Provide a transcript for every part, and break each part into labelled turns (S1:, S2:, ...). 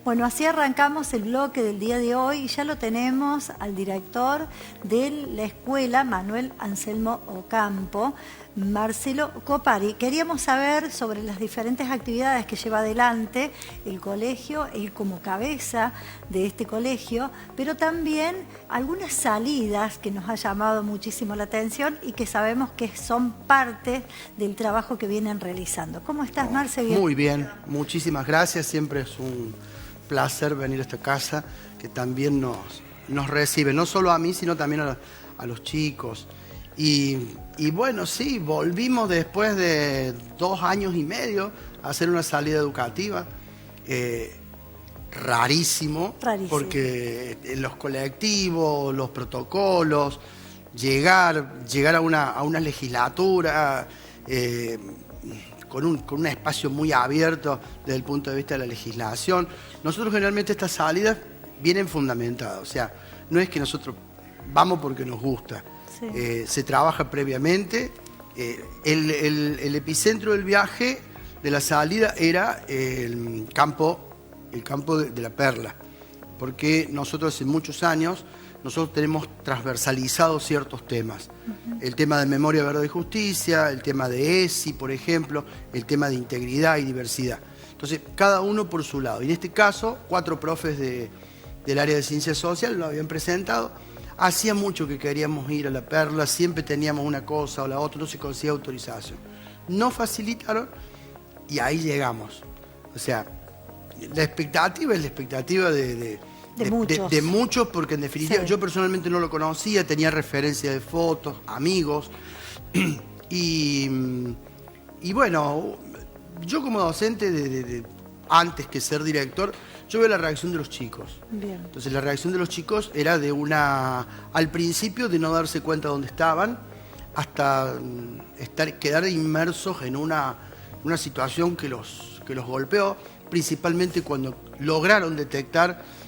S1: Bueno, así arrancamos el bloque del día de hoy y ya lo tenemos al director de la escuela, Manuel Anselmo Ocampo, Marcelo Copari. Queríamos saber sobre las diferentes actividades que lleva adelante el colegio, él como cabeza de este colegio, pero también algunas salidas que nos ha llamado muchísimo la atención y que sabemos que son parte del trabajo que vienen realizando. ¿Cómo estás, Marce?
S2: Muy bien, muchísimas gracias. Siempre es un placer venir a esta casa que también nos recibe, no solo a mí, sino también a los chicos. Y bueno, sí, volvimos después de 2 años y medio a hacer una salida educativa. Rarísimo, porque los colectivos, los protocolos, llegar a una legislatura con un espacio muy abierto desde el punto de vista de la legislación. Nosotros generalmente estas salidas vienen fundamentadas, o sea, no es que nosotros vamos porque nos gusta. Sí. Se trabaja previamente. El epicentro del viaje, de la salida, era el campo de La Perla, porque nosotros hace muchos años tenemos transversalizado ciertos temas. El tema de memoria, verdad y justicia, el tema de ESI, por ejemplo, el tema de integridad y diversidad. Entonces, cada uno por su lado. Y en este caso, 4 profes del área de ciencia social lo habían presentado. Hacía mucho que queríamos ir a La Perla, siempre teníamos una cosa o la otra, no se conseguía autorización. Nos facilitaron y ahí llegamos. O sea, la expectativa es la expectativa de muchos, porque en definitiva sí. Yo personalmente no lo conocía, tenía referencia de fotos, amigos, y bueno, yo como docente, antes que ser director, yo veo la reacción de los chicos. Bien. Entonces la reacción de los chicos era al principio de no darse cuenta de dónde estaban, hasta quedar inmersos en una situación que los golpeó, principalmente cuando lograron detectar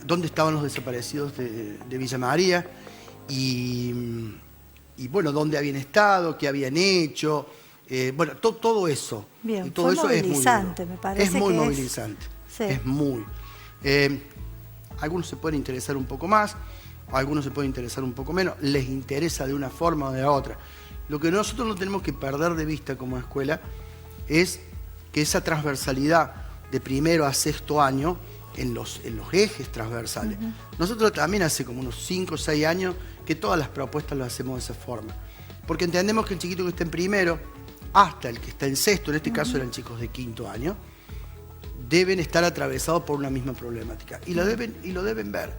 S2: dónde estaban los desaparecidos de Villa María y bueno, dónde habían estado, qué habían hecho, bueno, todo eso.
S1: Bien,
S2: y todo eso
S1: movilizante,
S2: es muy,
S1: me parece.
S2: Es muy movilizante. Sí. Es muy. Algunos se pueden interesar un poco más, algunos se pueden interesar un poco menos, les interesa de una forma o de otra. Lo que nosotros no tenemos que perder de vista como escuela es que esa transversalidad de primero a sexto año en los ejes transversales. Nosotros también hace como unos 5 o 6 años que todas las propuestas las hacemos de esa forma. Porque entendemos que el chiquito que está en primero, hasta el que está en sexto, en este caso eran chicos de 5º año, deben estar atravesados por una misma problemática. Y lo deben ver.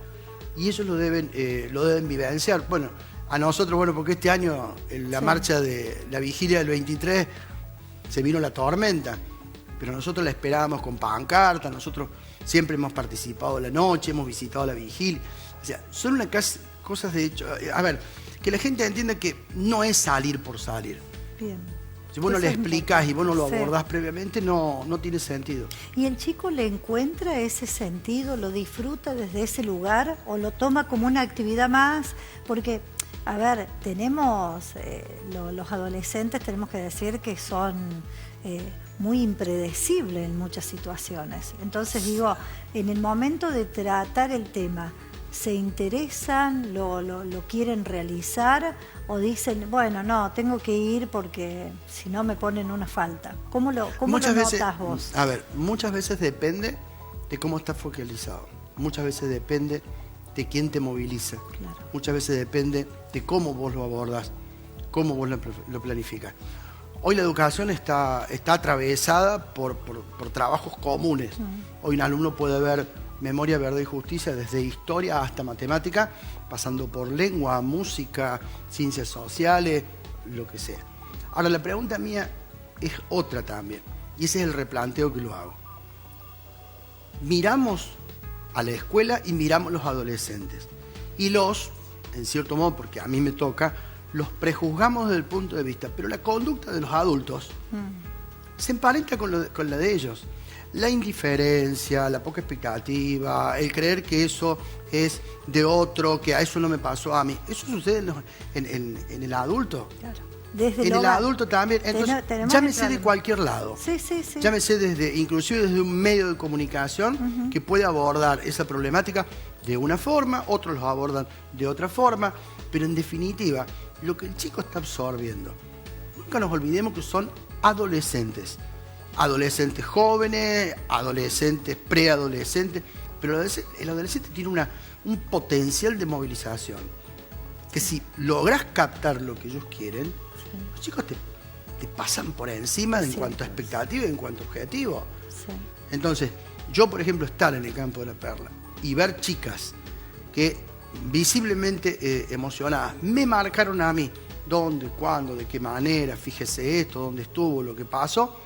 S2: Y ellos lo deben vivenciar. Bueno, a nosotros, bueno, porque este año en la marcha de la vigilia del 23 se vino la tormenta. Pero nosotros la esperábamos con pancarta, nosotros siempre hemos participado la noche, hemos visitado la vigilia. O sea, son unas cosas de hecho. A ver, que la gente entienda que no es salir por salir. Bien. Si vos no le explicás y vos no lo abordás previamente, no tiene sentido.
S1: ¿Y el chico le encuentra ese sentido, lo disfruta desde ese lugar o lo toma como una actividad más? Porque, a ver, tenemos, los adolescentes tenemos que decir que son muy impredecibles en muchas situaciones. Entonces digo, en el momento de tratar el tema, ¿se interesan, lo quieren realizar o dicen, bueno, no, tengo que ir porque si no me ponen una falta? ¿Cómo lo notas vos?
S2: A ver, muchas veces depende de cómo estás focalizado. Muchas veces depende de quién te moviliza. Claro. Muchas veces depende de cómo vos lo abordás, cómo vos lo planificás. Hoy la educación está atravesada por trabajos comunes. Hoy un alumno puede ver memoria, verdad y justicia desde historia hasta matemática, pasando por lengua, música, ciencias sociales, lo que sea. Ahora, la pregunta mía es otra también, y ese es el replanteo que lo hago. Miramos a la escuela y miramos a los adolescentes. Y en cierto modo, porque a mí me toca, los prejuzgamos desde el punto de vista, pero la conducta de los adultos se emparenta con la de ellos. La indiferencia, la poca expectativa, el creer que eso es de otro, que a eso no me pasó a mí. Eso sucede en el adulto. Claro.
S1: desde
S2: en el adulto también. Entonces, llámese de cualquier lado.
S1: Sí, sí, sí.
S2: Llámese inclusive desde un medio de comunicación que puede abordar esa problemática de una forma, otros los abordan de otra forma, pero en definitiva, lo que el chico está absorbiendo, nunca nos olvidemos que son adolescentes. Adolescentes jóvenes, adolescentes, preadolescentes, pero el adolescente tiene un potencial de movilización, que si logras captar lo que ellos quieren, los chicos te pasan por encima en cuanto a expectativa y en cuanto a objetivo. Sí. Entonces, yo por ejemplo estar en el campo de la Perla y ver chicas que visiblemente emocionadas me marcaron a mí dónde, cuándo, de qué manera, fíjese esto, dónde estuvo, lo que pasó.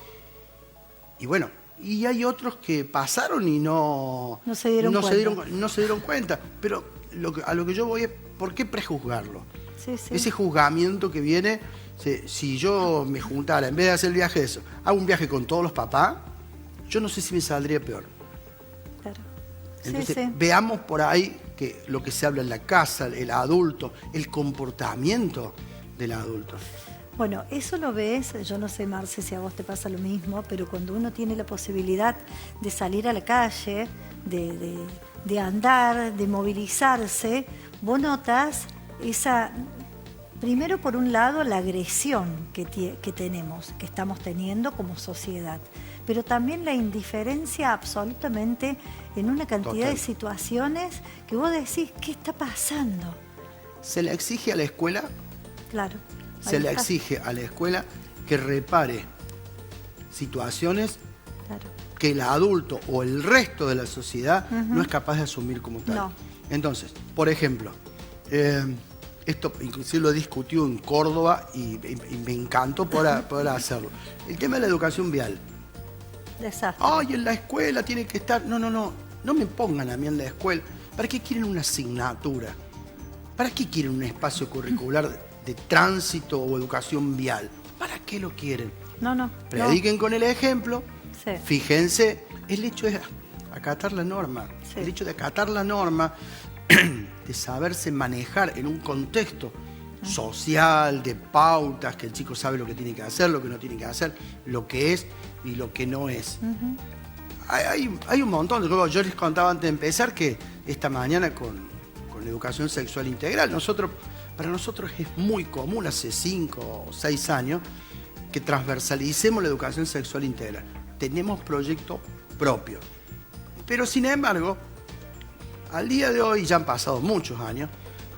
S2: Y bueno, y hay otros que pasaron y no se dieron cuenta. Pero a lo que yo voy es, ¿por qué prejuzgarlo? Sí, sí. Ese juzgamiento que viene, si yo me juntara, en vez de hacer el viaje de eso, hago un viaje con todos los papás, yo no sé si me saldría peor. Claro. Entonces, veamos por ahí que lo que se habla en la casa, el adulto, el comportamiento del adulto.
S1: Bueno, eso lo ves, yo no sé, Marce, si a vos te pasa lo mismo, pero cuando uno tiene la posibilidad de salir a la calle, de andar, de movilizarse, vos notas esa, primero por un lado, la agresión que tenemos, que estamos teniendo como sociedad, pero también la indiferencia absolutamente en una cantidad de situaciones que vos decís, ¿qué está pasando?
S2: ¿Se le exige a la escuela?
S1: Claro.
S2: Se le exige a la escuela que repare situaciones que el adulto o el resto de la sociedad no es capaz de asumir como tal. No. Entonces, por ejemplo, esto inclusive lo discutió en Córdoba y me encantó poder hacerlo. El tema de la educación vial.
S1: Desastre.
S2: Ay, en la escuela tiene que estar... No me pongan a mí en la escuela. ¿Para qué quieren una asignatura? ¿Para qué quieren un espacio curricular de tránsito o educación vial? ¿Para qué lo quieren?
S1: No.
S2: Prediquen con el ejemplo.
S1: Sí.
S2: Fíjense, el hecho es acatar la norma. Sí. El hecho de acatar la norma, de saberse manejar en un contexto social, de pautas, que el chico sabe lo que tiene que hacer, lo que no tiene que hacer, lo que es y lo que no es. Hay un montón de cosas. Yo les contaba antes de empezar que esta mañana con educación sexual integral, para nosotros es muy común, hace 5 o 6 años, que transversalicemos la educación sexual integral. Tenemos proyecto propio. Pero sin embargo, al día de hoy, ya han pasado muchos años,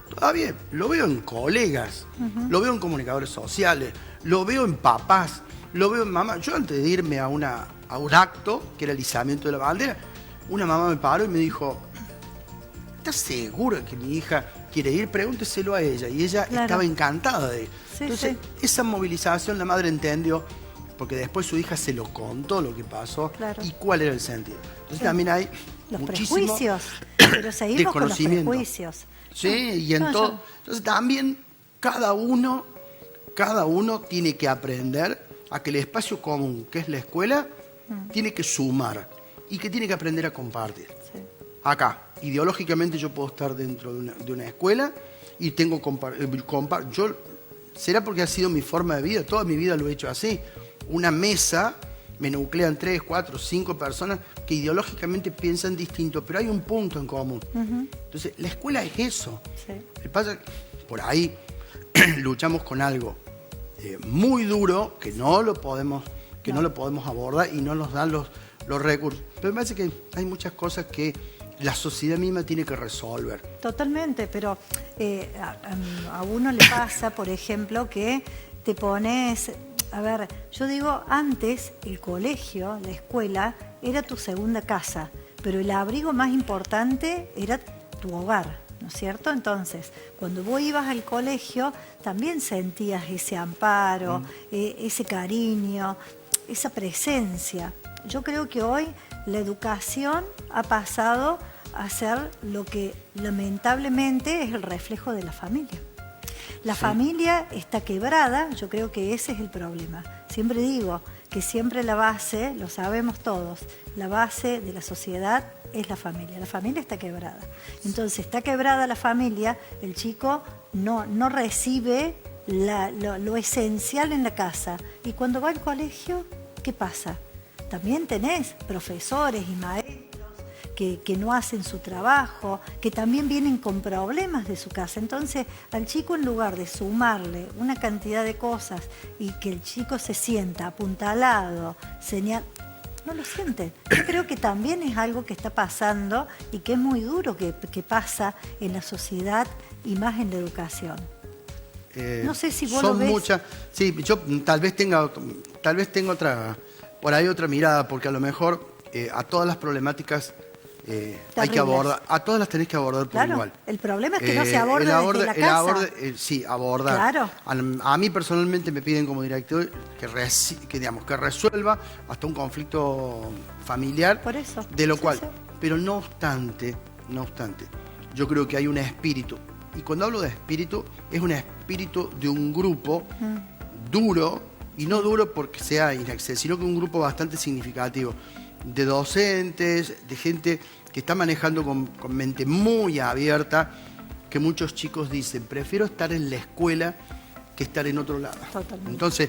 S2: todavía lo veo en colegas, lo veo en comunicadores sociales, lo veo en papás, lo veo en mamás. Yo antes de irme a un acto, que era el izamiento de la bandera, una mamá me paró y me dijo, ¿estás segura que mi hija quiere ir? Pregúnteselo a ella. Y ella estaba encantada de ir. Sí, entonces, esa movilización la madre entendió, porque después su hija se lo contó lo que pasó y cuál era el sentido. Entonces también hay
S1: los prejuicios, pero seguimos con los prejuicios.
S2: Sí, y en todo. Entonces también cada uno tiene que aprender a que el espacio común, que es la escuela, tiene que sumar y que tiene que aprender a compartir. Sí. Acá, ideológicamente yo puedo estar dentro de una escuela y tengo será porque ha sido mi forma de vida, toda mi vida lo he hecho así. Una mesa, me nuclean 3, 4, 5 personas que ideológicamente piensan distinto, pero hay un punto en común. Entonces, la escuela es eso. Sí. Lo que pasa es que por ahí luchamos con algo muy duro que no lo podemos abordar y no nos dan los recursos. Pero me parece que hay muchas cosas que la sociedad misma tiene que resolver.
S1: Totalmente, pero a uno le pasa, por ejemplo, que te pones... A ver, yo digo, antes el colegio, la escuela, era tu segunda casa, pero el abrigo más importante era tu hogar, ¿no es cierto? Entonces, cuando vos ibas al colegio, también sentías ese amparo, ese cariño, esa presencia. Yo creo que hoy la educación ha pasado a ser lo que lamentablemente es el reflejo de la familia. La familia está quebrada, yo creo que ese es el problema. Siempre digo que siempre la base, lo sabemos todos, la base de la sociedad es la familia. La familia está quebrada. Entonces, está quebrada la familia, el chico no recibe lo esencial en la casa. Y cuando va al colegio, ¿qué pasa? También tenés profesores y maestros que no hacen su trabajo, que también vienen con problemas de su casa. Entonces, al chico, en lugar de sumarle una cantidad de cosas y que el chico se sienta apuntalado, no lo sienten. Yo creo que también es algo que está pasando y que es muy duro que pasa en la sociedad y más en la educación. No sé si vos lo ves. Son muchas.
S2: Sí, yo tal vez tenga otra, por ahí otra mirada, porque a lo mejor a todas las problemáticas hay que abordar, a todas las tenés que abordar por igual.
S1: El problema es que no se aborda desde la casa.
S2: Sí, abordar.
S1: Claro.
S2: A mí personalmente me piden como director que resuelva hasta un conflicto familiar.
S1: Por eso.
S2: De lo cual, pero no obstante, yo creo que hay un espíritu. Y cuando hablo de espíritu, es un espíritu de un grupo duro, y no duro porque sea inaccesible, sino que un grupo bastante significativo, de docentes, de gente que está manejando con mente muy abierta, que muchos chicos dicen, prefiero estar en la escuela que estar en otro lado.
S1: Totalmente.
S2: Entonces,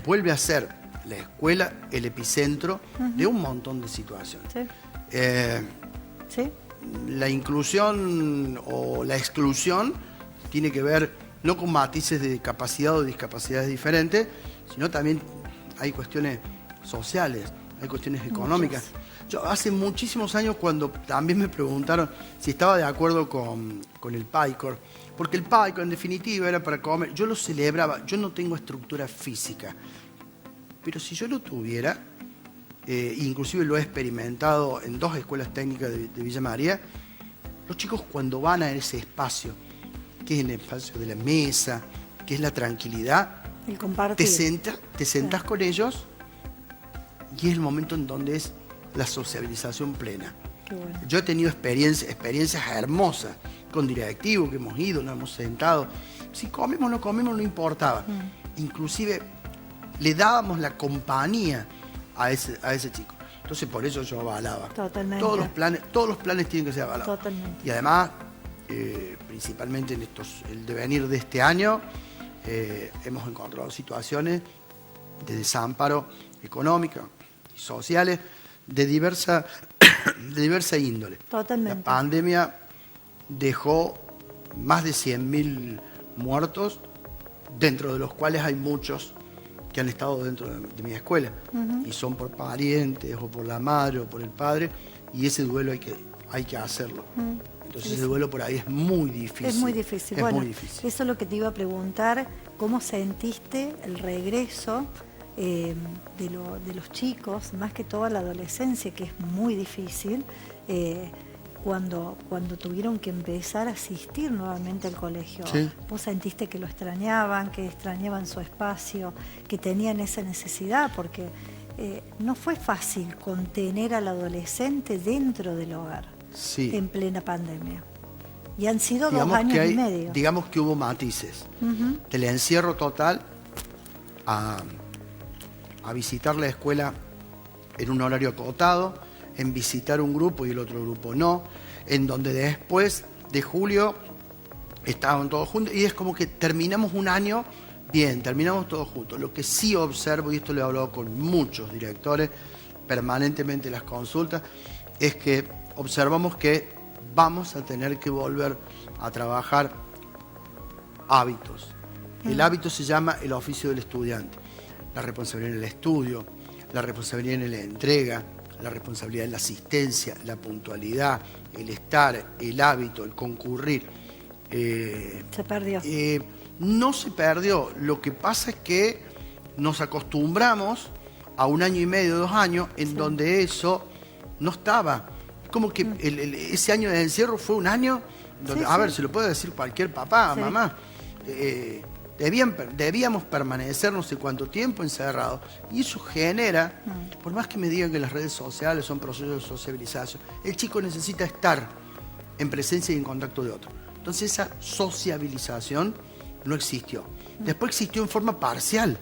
S2: vuelve a ser la escuela el epicentro de un montón de situaciones.
S1: Sí.
S2: La inclusión o la exclusión tiene que ver no con matices de capacidad o discapacidades diferentes, sino también hay cuestiones sociales, hay cuestiones económicas. Yo hace muchísimos años, cuando también me preguntaron si estaba de acuerdo con el PAICOR, porque el PAICOR en definitiva era para comer, yo lo celebraba, yo no tengo estructura física, pero si yo lo tuviera, inclusive lo he experimentado en 2 escuelas técnicas de Villa María, los chicos cuando van a ese espacio, que es el espacio de la mesa, que es la tranquilidad,
S1: el compartir,
S2: te sentás con ellos y es el momento en donde es la sociabilización plena.
S1: Qué bueno.
S2: Yo he tenido experiencias hermosas con directivos que hemos ido, nos hemos sentado. Si comemos o no comemos no importaba. Inclusive le dábamos la compañía a ese chico. Entonces por eso yo avalaba.
S1: Totalmente.
S2: Todos los planes tienen que ser avalados.
S1: Totalmente.
S2: Y además, principalmente en el devenir de este año, hemos encontrado situaciones de desamparo económico y sociales de diversa índole.
S1: Totalmente.
S2: La pandemia dejó más de 100.000 muertos, dentro de los cuales hay muchos que han estado dentro de mi escuela, y son por parientes o por la madre o por el padre, y ese duelo hay que hacerlo. Entonces ese duelo por ahí es muy difícil.
S1: Es muy difícil.
S2: Es
S1: bueno,
S2: muy difícil.
S1: Eso es lo que te iba a preguntar, ¿cómo sentiste el regreso de los chicos, más que toda la adolescencia, que es muy difícil, cuando tuvieron que empezar a asistir nuevamente al colegio?
S2: Sí.
S1: ¿Vos sentiste que lo extrañaban, que extrañaban su espacio, que tenían esa necesidad? Porque no fue fácil contener al adolescente dentro del hogar,
S2: sí,
S1: en plena pandemia. Y han sido 2 años y medio.
S2: Digamos que hubo matices. Del encierro total a visitar la escuela en un horario acotado, en visitar un grupo y el otro grupo no, en donde después de julio estaban todos juntos, y es como que terminamos un año bien, terminamos todos juntos. Lo que sí observo, y esto lo he hablado con muchos directores permanentemente en las consultas, es que observamos que vamos a tener que volver a trabajar hábitos. El hábito se llama el oficio del estudiante. La responsabilidad en el estudio, la responsabilidad en la entrega, la responsabilidad en la asistencia, la puntualidad, el estar, el hábito, el concurrir.
S1: Se perdió.
S2: No se perdió. Lo que pasa es que nos acostumbramos a 1 año y medio, 2 años, en donde eso no estaba. Como que ese año de encierro fue un año donde, a ver, se lo puede decir cualquier papá, mamá. Debíamos permanecer no sé cuánto tiempo encerrados. Y eso genera, por más que me digan que las redes sociales son procesos de sociabilización, el chico necesita estar en presencia y en contacto de otro. Entonces esa sociabilización no existió. Después existió en forma parcial.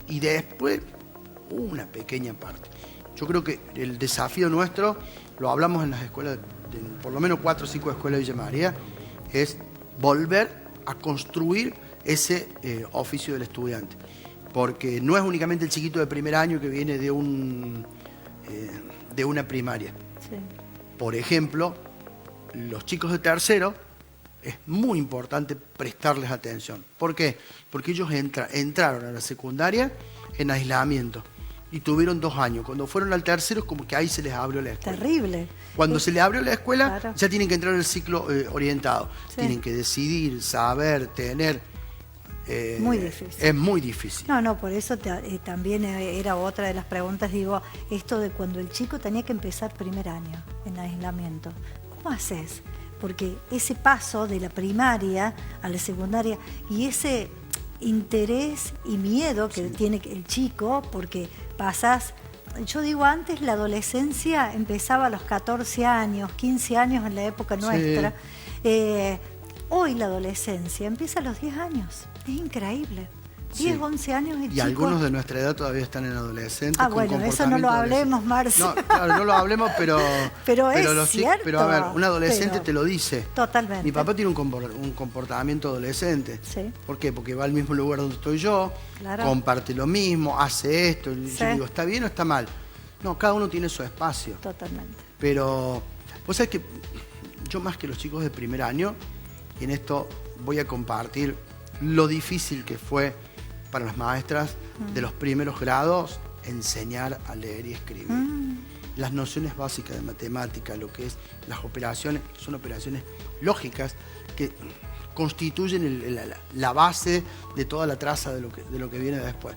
S2: Y después una pequeña parte. Yo creo que el desafío nuestro, lo hablamos en las escuelas, por lo menos 4 o 5 escuelas de Villa María, es volver a construir ese oficio del estudiante. Porque no es únicamente el chiquito de primer año que viene de una primaria.
S1: Sí.
S2: Por ejemplo, los chicos de tercero, es muy importante prestarles atención. ¿Por qué? Porque ellos entraron a la secundaria en aislamiento y tuvieron 2 años. Cuando fueron al tercero es como que ahí se les abrió la escuela.
S1: Terrible.
S2: Cuando se les abrió la escuela,
S1: claro,
S2: ya tienen que entrar en el ciclo orientado.
S1: Sí.
S2: Tienen que decidir, saber, tener.
S1: Muy difícil.
S2: Es muy difícil.
S1: No, por eso también era otra de las preguntas, digo, esto de cuando el chico tenía que empezar primer año en aislamiento. ¿Cómo haces? Porque ese paso de la primaria a la secundaria y ese interés y miedo que tiene el chico, porque pasás, yo digo, antes la adolescencia empezaba a los 14 años, 15 años en la época nuestra. Hoy la adolescencia empieza a los 10 años. Es increíble. 10, 11 años y
S2: chicos, algunos de nuestra edad todavía están en adolescentes.
S1: Bueno, eso no lo hablemos, Marcia.
S2: No, claro, no lo hablemos, pero
S1: es cierto.
S2: Pero a ver, un adolescente te lo dice.
S1: Totalmente.
S2: Mi papá tiene un comportamiento adolescente.
S1: Sí.
S2: ¿Por qué? Porque va al mismo lugar donde estoy yo, claro, comparte lo mismo, hace esto. Sí. Yo digo, ¿está bien o está mal? No, cada uno tiene su espacio.
S1: Totalmente.
S2: Pero, vos sabés que yo más que los chicos de primer año, y en esto voy a compartir lo difícil que fue para las maestras de los primeros grados enseñar a leer y escribir. Las nociones básicas de matemática, lo que es las operaciones, son operaciones lógicas que constituyen la base de toda la traza de lo que viene después.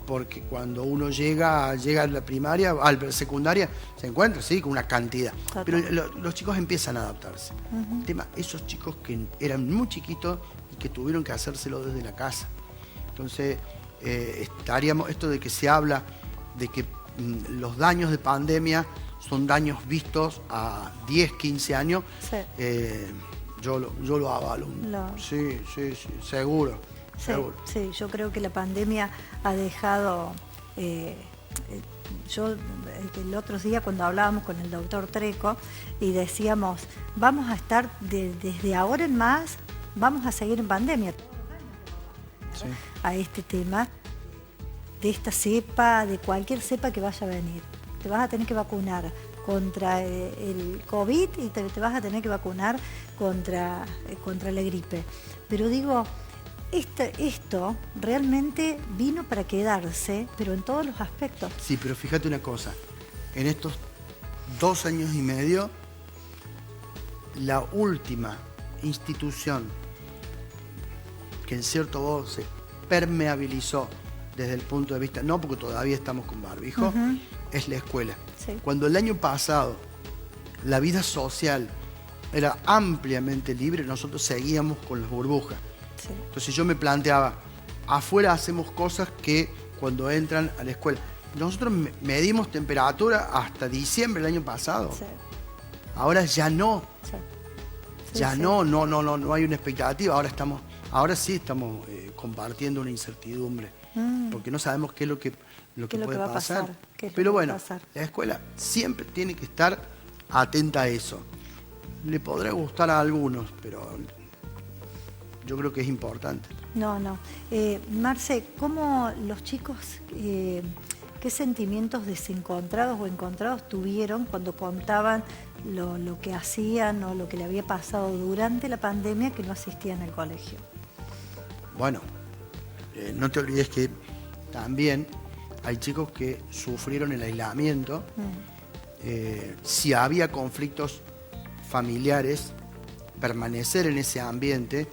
S2: Porque cuando uno llega a la primaria, a la secundaria, se encuentra, sí, con una cantidad. Total. Pero los chicos empiezan a adaptarse. El tema, esos chicos que eran muy chiquitos y que tuvieron que hacérselo desde la casa. Entonces, esto de que se habla de que los daños de pandemia son daños vistos a 10, 15 años, sí, yo lo avalo. Sí, seguro.
S1: Sí, yo creo que la pandemia ha dejado... yo el otro día cuando hablábamos con el doctor Treco y decíamos, vamos a estar desde ahora en más, vamos a seguir en pandemia. Sí. A este tema de esta cepa, de cualquier cepa que vaya a venir. Te vas a tener que vacunar contra el COVID y te vas a tener que vacunar contra la gripe. Pero digo, esto realmente vino para quedarse, pero en todos los aspectos.
S2: Sí, pero fíjate una cosa, en estos 2 años y medio, la última institución que en cierto modo se permeabilizó desde el punto de vista, no porque todavía estamos con barbijo, es la escuela. Sí. Cuando el año pasado la vida social era ampliamente libre, nosotros seguíamos con las burbujas. Sí. Entonces yo me planteaba, afuera hacemos cosas que cuando entran a la escuela. Nosotros medimos temperatura hasta diciembre del año pasado. Sí. Ahora ya no. Sí. Ya sí. No hay una expectativa. Ahora sí estamos compartiendo una incertidumbre. Porque no sabemos qué es lo que puede pasar. Pero bueno, la escuela siempre tiene que estar atenta a eso. Le podrá gustar a algunos, pero yo creo que es importante.
S1: No. Marce, ¿cómo los chicos, qué sentimientos desencontrados o encontrados tuvieron cuando contaban lo que hacían o lo que le había pasado durante la pandemia que no asistían al colegio?
S2: Bueno, no te olvides que también hay chicos que sufrieron el aislamiento. Si había conflictos familiares, permanecer en ese ambiente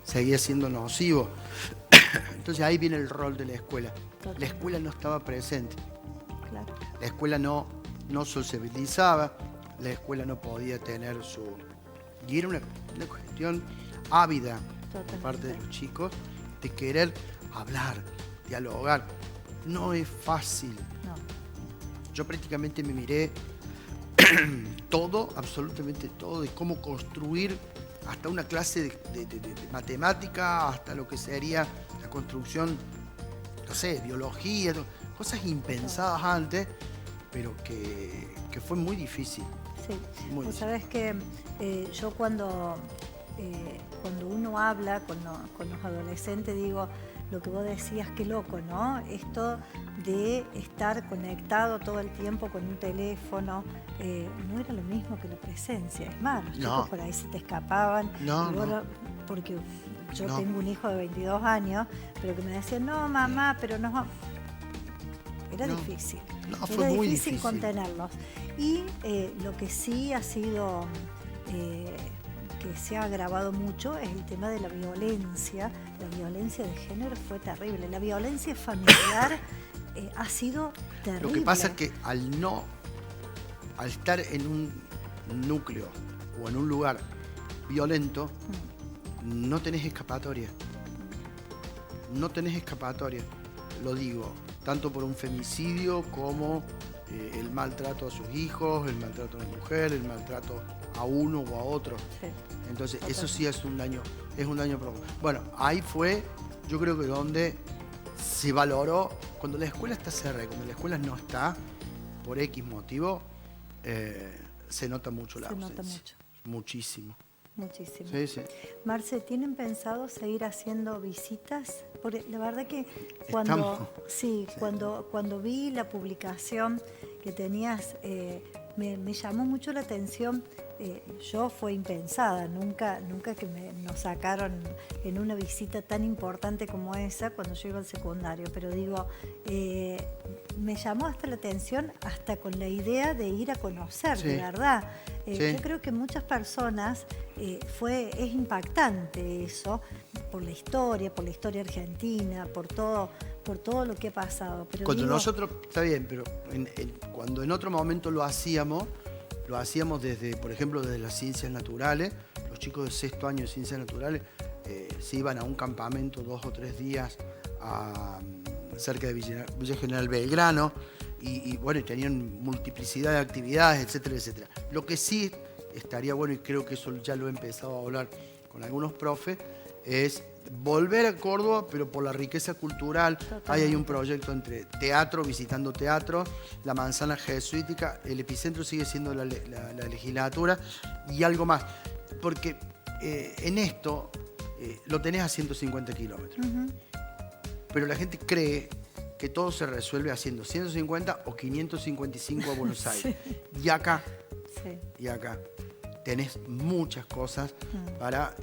S2: seguía siendo nocivo. Entonces ahí viene el rol de la escuela. La escuela no estaba presente. Claro. La escuela no sociabilizaba, la escuela no podía tener su... Y era una cuestión ávida por parte de los chicos de querer hablar, dialogar. No es fácil. No. Yo prácticamente me miré todo, absolutamente todo, de cómo construir hasta una clase de matemática, hasta lo que sería la construcción, no sé, biología, cosas impensadas antes, pero que fue muy difícil.
S1: Sí, vos sabés que yo cuando cuando uno habla con los adolescentes, digo, lo que vos decías, qué loco, ¿no? Esto de estar conectado todo el tiempo con un teléfono, no era lo mismo que la presencia. Es más, los chicos por ahí se te escapaban. Porque yo tengo un hijo de 22 años, pero que me decía, no, mamá, pero no... Era difícil.
S2: Fue
S1: era
S2: muy
S1: difícil contenerlos. Y lo que sí ha sido... que se ha agravado mucho es el tema de la violencia. La violencia de género fue terrible. La violencia familiar ha sido terrible.
S2: Lo que pasa es que al estar en un núcleo o en un lugar violento, no tenés escapatoria. No tenés escapatoria. Lo digo, tanto por un femicidio como el maltrato a sus hijos, el maltrato a la mujer, el maltrato a uno o a otro. Sí. Entonces, eso sí es un daño profundo. Bueno, ahí fue, yo creo que donde se valoró, cuando la escuela está cerrada, cuando la escuela no está, por X motivo, se nota mucho la ausencia. Se nota mucho. Muchísimo.
S1: Muchísimo.
S2: Sí, sí.
S1: Marce, ¿tienen pensado seguir haciendo visitas? Porque la verdad que cuando vi la publicación que tenías, me llamó mucho la atención. Yo fue impensada, nunca que nos sacaron en una visita tan importante como esa cuando yo iba al secundario, pero digo, me llamó hasta la atención hasta con la idea de ir a conocer, de verdad. Yo creo que muchas personas es impactante eso, por la historia argentina, por todo lo que ha pasado. Pero
S2: cuando nosotros, está bien, pero cuando en otro momento lo hacíamos desde, por ejemplo, desde las ciencias naturales. Los chicos de 6º año de ciencias naturales se iban a un campamento 2 o 3 días cerca de Villa General Belgrano y bueno, tenían multiplicidad de actividades, etcétera, etcétera. Lo que sí estaría bueno, y creo que eso ya lo he empezado a hablar con algunos profes, es volver a Córdoba, pero por la riqueza cultural. Ahí hay un proyecto entre teatro, visitando teatro, la manzana jesuítica, el epicentro sigue siendo la legislatura y algo más. Porque en esto lo tenés a 150 kilómetros. Pero la gente cree que todo se resuelve haciendo 150 o 555 a Buenos Aires. Y acá tenés muchas cosas para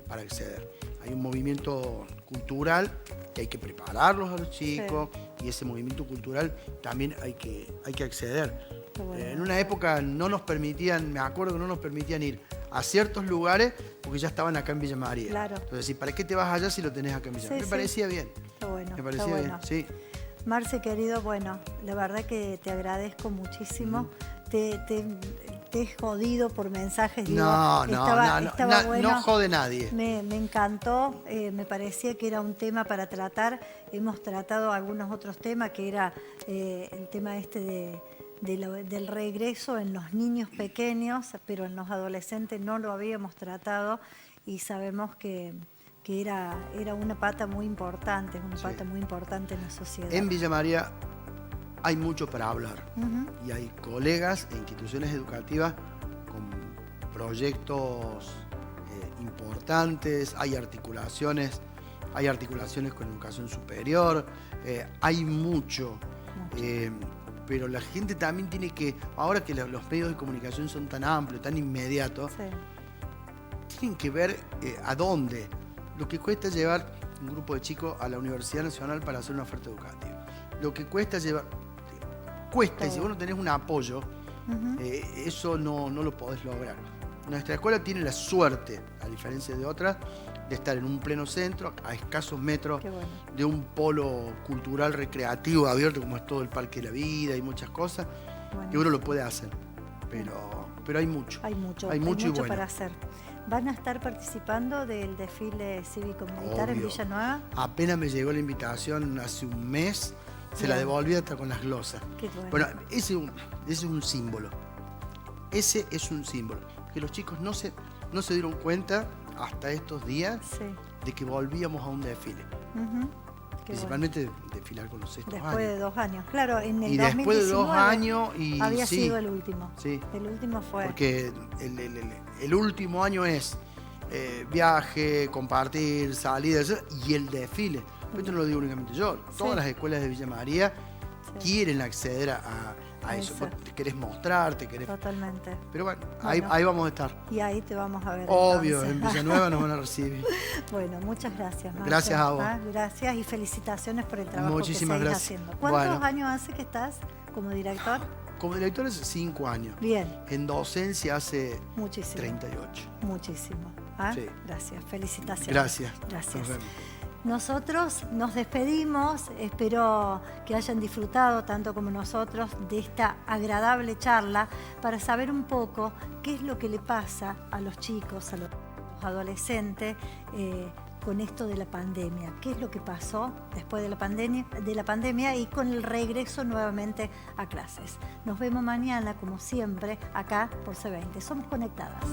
S2: acceder. Hay un movimiento cultural que hay que prepararlos a los chicos y ese movimiento cultural también hay que acceder. Bueno. En una época no nos permitían, me acuerdo que no nos permitían ir a ciertos lugares porque ya estaban acá en Villa María. Claro. Entonces, ¿para qué te vas allá si lo tenés acá en Villa María? Me parecía bien.
S1: Está bueno.
S2: Me parecía bien, sí.
S1: Marce, querido, bueno, la verdad que te agradezco muchísimo. Te he jodido por mensajes. Digo, estaba bueno.
S2: No jode nadie.
S1: Me encantó, me parecía que era un tema para tratar. Hemos tratado algunos otros temas, que era el tema del regreso en los niños pequeños, pero en los adolescentes no lo habíamos tratado y sabemos que era una pata muy importante, pata muy importante en la sociedad.
S2: En Villa María hay mucho para hablar y hay colegas e instituciones educativas con proyectos importantes, hay articulaciones con educación superior, hay mucho. Pero la gente también tiene que, ahora que los medios de comunicación son tan amplios, tan inmediatos, tienen que ver a dónde. Lo que cuesta llevar un grupo de chicos a la Universidad Nacional para hacer una oferta educativa. Lo que cuesta llevar... y si vos no tenés un apoyo, eso no lo podés lograr. Nuestra escuela tiene la suerte, a diferencia de otras, de estar en un pleno centro, a escasos metros de un polo cultural recreativo abierto como es todo el Parque de la Vida y muchas cosas, que uno lo puede hacer. Pero hay mucho. Hay mucho
S1: para hacer. ¿Van a estar participando del desfile cívico-militar en Villanueva?
S2: Apenas me llegó la invitación hace un mes, se la devolví hasta con las glosas.
S1: Qué bueno.
S2: Bueno, ese es un símbolo. Ese es un símbolo. Que los chicos no se dieron cuenta hasta estos días de que volvíamos a un desfile. Principalmente desfilar con los 6 años.
S1: Después de 2 años. Claro, en el 2019
S2: después de 2 años
S1: había sido el último.
S2: Sí.
S1: El último fue.
S2: Porque el último año es viaje, compartir, salidas y el desfile. Esto no lo digo únicamente yo. Todas las escuelas de Villa María quieren acceder a eso. Vos te querés mostrarte, querés...
S1: Totalmente.
S2: Pero bueno, ahí vamos a estar.
S1: Y ahí te vamos a ver.
S2: Obvio,
S1: entonces.
S2: en Villanueva nos van a recibir.
S1: Bueno, muchas gracias, Marco.
S2: Gracias a vos.
S1: Gracias y felicitaciones por el trabajo
S2: Muchísimas
S1: que seguís
S2: gracias.
S1: haciendo. ¿Cuántos años hace que estás como director?
S2: Como director hace 5 años.
S1: Bien.
S2: En docencia hace
S1: Muchísimo.
S2: 38.
S1: Muchísimo. Sí. Gracias, felicitaciones.
S2: Gracias.
S1: Gracias.
S2: Nos vemos.
S1: Nosotros nos despedimos, espero que hayan disfrutado tanto como nosotros de esta agradable charla para saber un poco qué es lo que le pasa a los chicos, a los adolescentes con esto de la pandemia, qué es lo que pasó después de la pandemia y con el regreso nuevamente a clases. Nos vemos mañana, como siempre, acá por C20. Somos Conectadas.